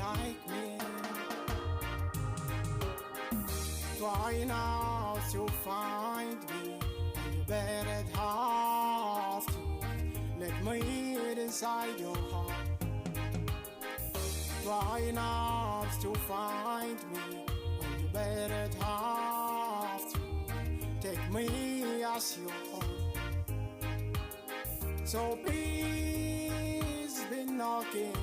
like me. Try not to find me, and you better have to let me inside your heart. Try not to find me, and you better have to take me as your own. So please be knocking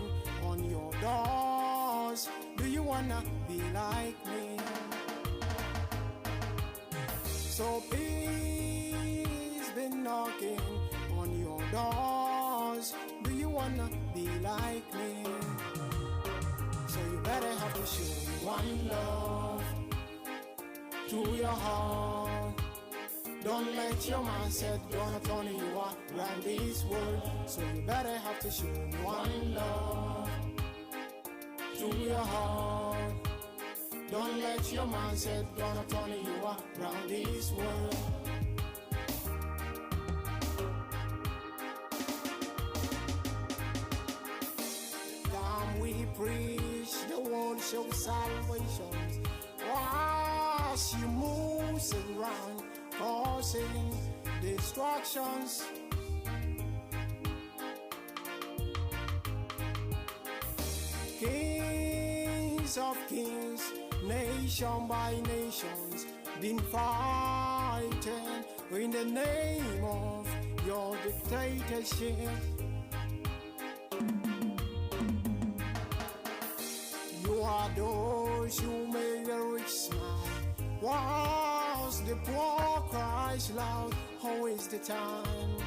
on your doors. Do you wanna be like me? So please be knocking on your doors. Do you wanna be like me? So you better have to show me one love to your heart. Don't let your mindset gonna turn you around this world. So you better have to show me one love to your heart. Don't let your mindset gonna turn you around this world. Time we preach the world show salvation, while she moves around causing distractions. Kings of kings, nation by nations, been fighting in the name of your dictatorship. You are those who make the rich smile, whilst the poor cries loud. How is the time?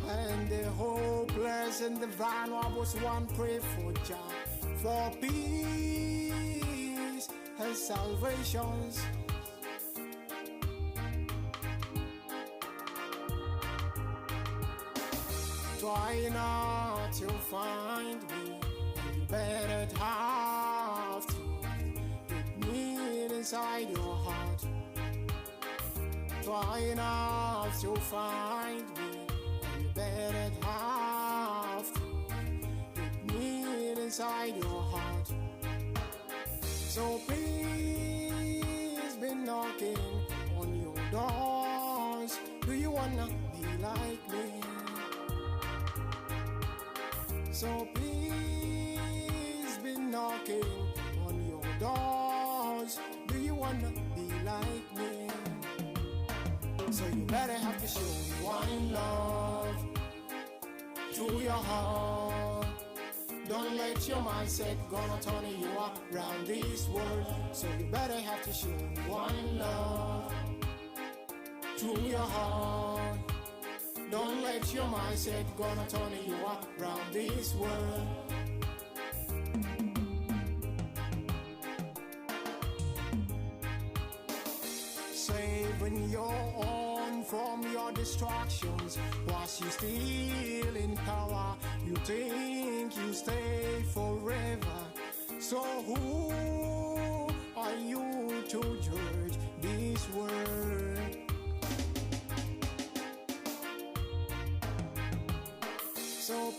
And the hopeless and the vulnerable one pray for Jah, for peace and salvations. Try not to find me, you better have to get me inside your heart. Try not to find me, you better have to get me inside your heart. So please be knocking on your doors. Do you wanna be like me? So please be knocking on your doors. Do you wanna be like me? So you better have to show me one love to your heart. Don't let your mindset gonna turn you around this world. So you better have to show me one love to your heart. Don't let your mindset gonna turn you around this world. Saving your own from your distractions, whilst you still in power. You think you stay forever. So who are you to judge this world? So